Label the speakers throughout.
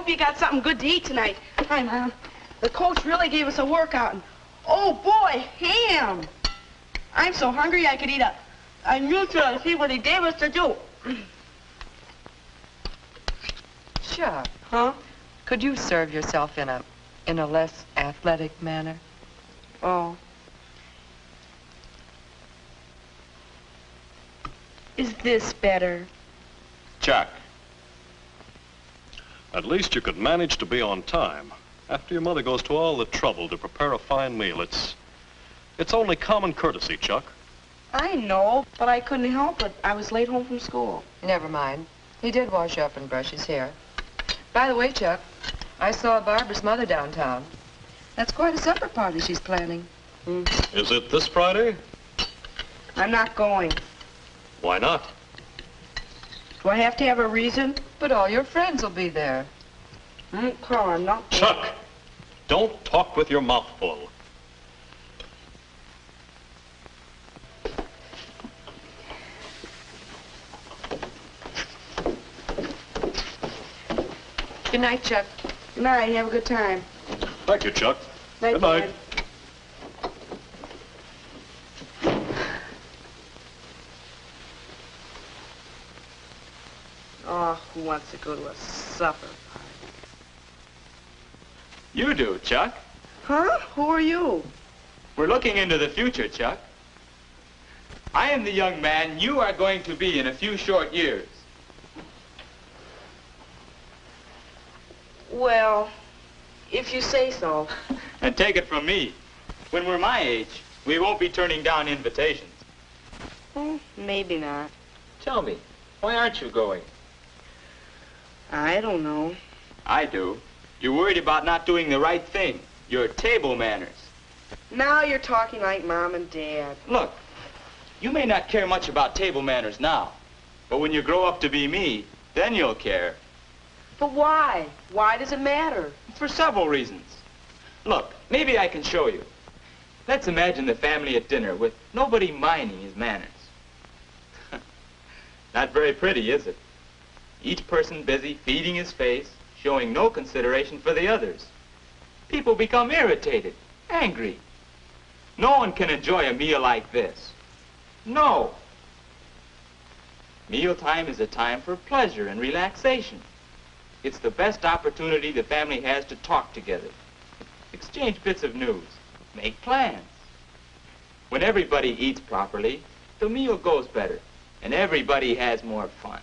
Speaker 1: hope you got something good to eat tonight. Hi, Mom. The coach really gave us a workout. And, oh, boy, ham. I'm so hungry I could eat a neutral and see what he gave us to do.
Speaker 2: Chuck.
Speaker 1: Huh?
Speaker 2: Could you serve yourself in a less athletic manner?
Speaker 1: Oh. Is this better?
Speaker 3: Chuck. At least you could manage to be on time. After your mother goes to all the trouble to prepare a fine meal, it's only common courtesy, Chuck.
Speaker 1: I know, but I couldn't help it. I was late home from school.
Speaker 2: Never mind. He did wash up and brush his hair. By the way, Chuck, I saw Barbara's mother downtown. That's quite a supper party she's planning.
Speaker 3: Is it this Friday?
Speaker 1: I'm not going.
Speaker 3: Why not?
Speaker 1: Do I have to have a reason?
Speaker 2: But all your friends will be there.
Speaker 1: Carl, I'm not going.
Speaker 3: Chuck, don't talk with your mouth full.
Speaker 2: Good night, Chuck.
Speaker 1: Good night. Have a good time.
Speaker 3: Thank you, Chuck.
Speaker 1: Good night. Oh, who wants to go to a supper party?
Speaker 4: You do, Chuck.
Speaker 1: Huh? Who are you?
Speaker 4: We're looking into the future, Chuck. I am the young man you are going to be in a few short years.
Speaker 1: Well, if you say so.
Speaker 4: And take it from me, when we're my age, we won't be turning down invitations.
Speaker 1: Well, maybe not.
Speaker 4: Tell me, why aren't you going?
Speaker 1: I don't know.
Speaker 4: I do. You're worried about not doing the right thing. Your table manners.
Speaker 1: Now you're talking like Mom and Dad.
Speaker 4: Look, you may not care much about table manners now, but when you grow up to be me, then you'll care.
Speaker 1: But why? Why does it matter?
Speaker 4: For several reasons. Look, maybe I can show you. Let's imagine the family at dinner with nobody minding his manners. Not very pretty, is it? Each person busy feeding his face, showing no consideration for the others. People become irritated, angry. No one can enjoy a meal like this. No. Mealtime is a time for pleasure and relaxation. It's the best opportunity the family has to talk together, exchange bits of news, make plans. When everybody eats properly, the meal goes better, and everybody has more fun.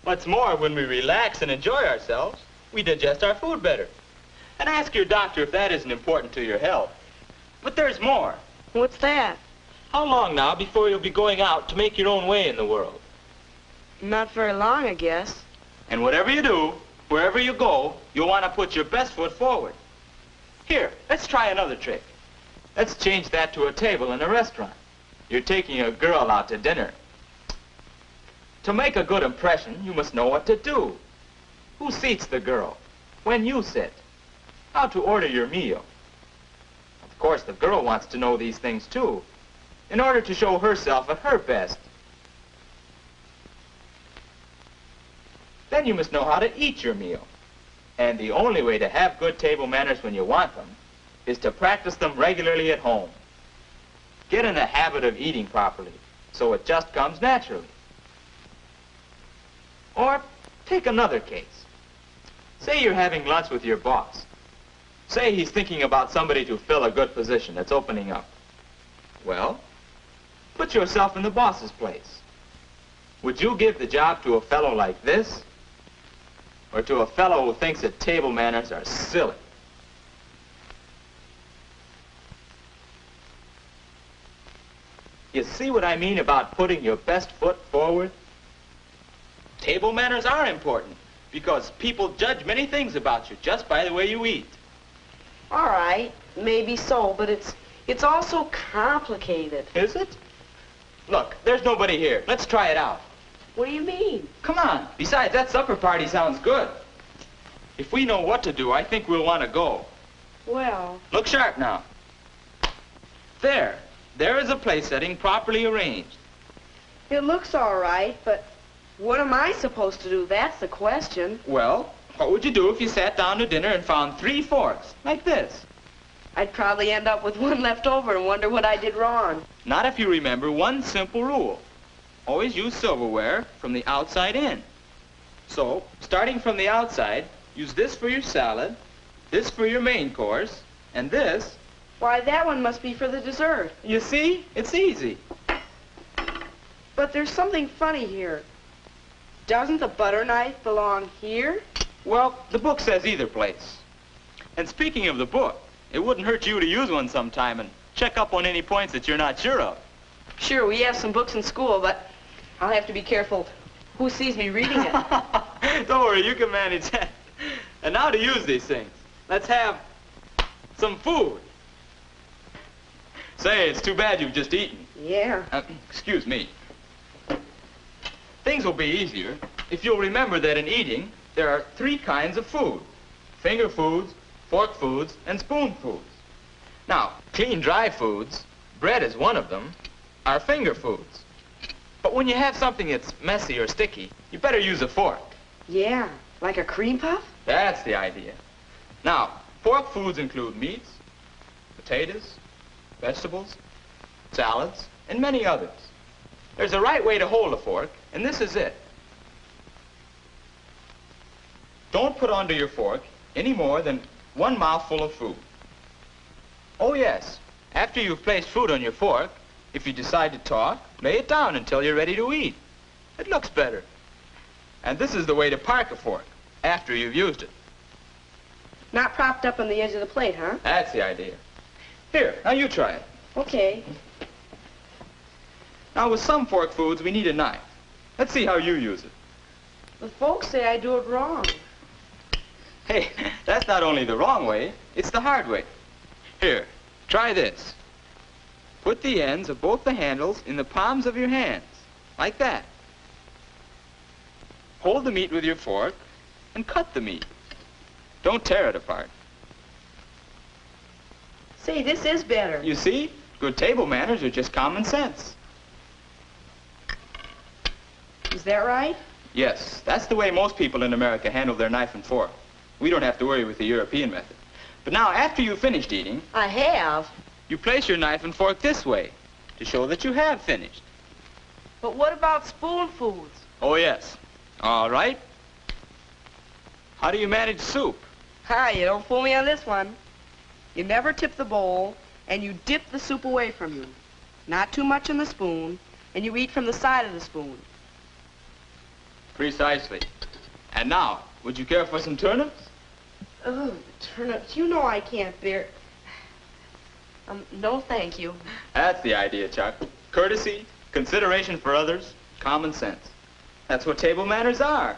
Speaker 4: What's more, when we relax and enjoy ourselves, we digest our food better. And ask your doctor if that isn't important to your health. But there's more.
Speaker 1: What's that?
Speaker 4: How long now before you'll be going out to make your own way in the world?
Speaker 1: Not very long, I guess.
Speaker 4: And whatever you do, wherever you go, you'll want to put your best foot forward. Here, let's try another trick. Let's change that to a table in a restaurant. You're taking a girl out to dinner. To make a good impression, you must know what to do. Who seats the girl? When you sit? How to order your meal? Of course, the girl wants to know these things too, in order to show herself at her best. Then you must know how to eat your meal. And the only way to have good table manners when you want them is to practice them regularly at home. Get in the habit of eating properly, so it just comes naturally. Or take another case. Say you're having lunch with your boss. Say he's thinking about somebody to fill a good position that's opening up. Well, put yourself in the boss's place. Would you give the job to a fellow like this? Or to a fellow who thinks that table manners are silly? You see what I mean about putting your best foot forward? Table manners are important because people judge many things about you just by the way you eat.
Speaker 1: All right, maybe so, but it's all so complicated.
Speaker 4: Is it? Look, there's nobody here. Let's try it out.
Speaker 1: What do you mean?
Speaker 4: Come on. Besides, that supper party sounds good. If we know what to do, I think we'll want to go.
Speaker 1: Well...
Speaker 4: Look sharp now. There. There is a place setting properly arranged.
Speaker 1: It looks all right, but what am I supposed to do? That's the question.
Speaker 4: Well, What would you do if you sat down to dinner and found 3 forks, like this?
Speaker 1: I'd probably end up with one left over and wonder what I did wrong.
Speaker 4: Not if you remember one simple rule. Always use silverware from the outside in. So, starting from the outside, use this for your salad, this for your main course, and this...
Speaker 1: Why, that one must be for the dessert.
Speaker 4: You see? It's easy.
Speaker 1: But there's something funny here. Doesn't the butter knife belong here?
Speaker 4: Well, the book says either place. And speaking of the book, it wouldn't hurt you to use one sometime and check up on any points that you're not sure of.
Speaker 1: Sure, we have some books in school, but I'll have to be careful who sees me reading it.
Speaker 4: Don't worry, you can manage that. And now to use these things. Let's have some food. Say, it's too bad you've just eaten.
Speaker 1: Yeah.
Speaker 4: Excuse me. Things will be easier if you'll remember that in eating, there are 3 kinds of food. Finger foods, fork foods, and spoon foods. Now, clean dry foods, bread is one of them, are finger foods. But when you have something that's messy or sticky, you better use a fork.
Speaker 1: Yeah, like a cream puff?
Speaker 4: That's the idea. Now, fork foods include meats, potatoes, vegetables, salads, and many others. There's a right way to hold a fork, and this is it. Don't put onto your fork any more than 1 mouthful of food. Oh yes, after you've placed food on your fork, if you decide to talk, lay it down until you're ready to eat. It looks better. And this is the way to park a fork, after you've used it.
Speaker 1: Not propped up on the edge of the plate, huh?
Speaker 4: That's the idea. Here, now you try it.
Speaker 1: Okay.
Speaker 4: Now with some fork foods, we need a knife. Let's see how you use it.
Speaker 1: The folks say I do it wrong.
Speaker 4: Hey, that's not only the wrong way, it's the hard way. Here, try this. Put the ends of both the handles in the palms of your hands, like that. Hold the meat with your fork and cut the meat. Don't tear it apart.
Speaker 1: Say, this is better.
Speaker 4: You see? Good table manners are just common sense.
Speaker 1: Is that right?
Speaker 4: Yes, that's the way most people in America handle their knife and fork. We don't have to worry with the European method. But now, after you've finished eating,
Speaker 1: I have.
Speaker 4: you place your knife and fork this way to show that you have finished.
Speaker 1: But what about spoon foods?
Speaker 4: Oh, yes. All right. How do you manage soup?
Speaker 1: Hi, you don't fool me on this one. You never tip the bowl, and you dip the soup away from you. Not too much in the spoon, and you eat from the side of the spoon.
Speaker 4: Precisely. And now, would you care for some turnips?
Speaker 1: Oh, turnips. You know I can't bear... no, thank you.
Speaker 4: That's the idea, Chuck. Courtesy, consideration for others, common sense. That's what table manners are.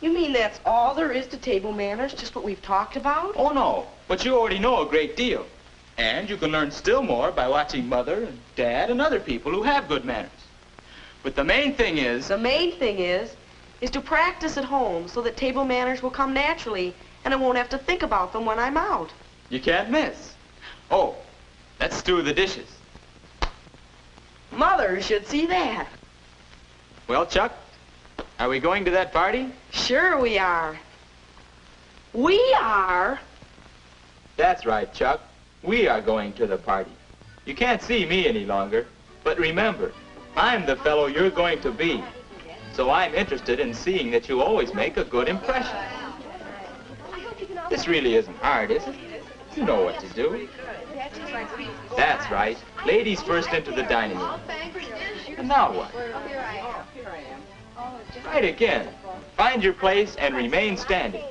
Speaker 1: You mean that's all there is to table manners, just what we've talked about?
Speaker 4: Oh, no. But you already know a great deal. And you can learn still more by watching Mother and Dad and other people who have good manners. But the main thing is...
Speaker 1: The main thing is to practice at home so that table manners will come naturally and I won't have to think about them when I'm out.
Speaker 4: You can't miss. Oh, let's stew the dishes.
Speaker 1: Mother should see that.
Speaker 4: Well, Chuck, are we going to that party?
Speaker 1: Sure we are. We are?
Speaker 4: That's right, Chuck. We are going to the party. You can't see me any longer, but remember, I'm the fellow you're going to be. So I'm interested in seeing that you always make a good impression. This really isn't hard, is it? You know what to do. That's right. Ladies first into the dining room. And now what? Right again. Find your place and remain standing.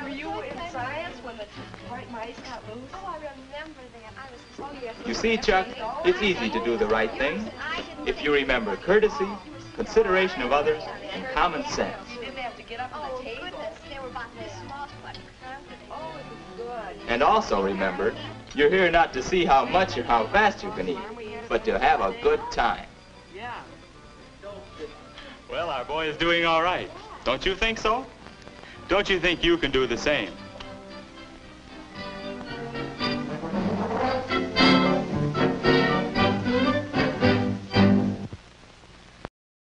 Speaker 1: Were you in science when the white mice got loose?
Speaker 5: Oh, I remember that. I was... Oh, yes.
Speaker 4: You see, Chuck, it's easy to do the right thing if you remember courtesy, consideration of others, and common sense.
Speaker 1: You didn't have to get up on
Speaker 5: Oh,
Speaker 1: the table.
Speaker 5: goodness, they were about this small, but
Speaker 1: Oh, it was good.
Speaker 4: And also remember, you're here not to see how much or how fast you can eat, but to have a good time.
Speaker 1: Yeah.
Speaker 4: Well, our boy is doing all right. Don't you think so? Don't you think you can do the same?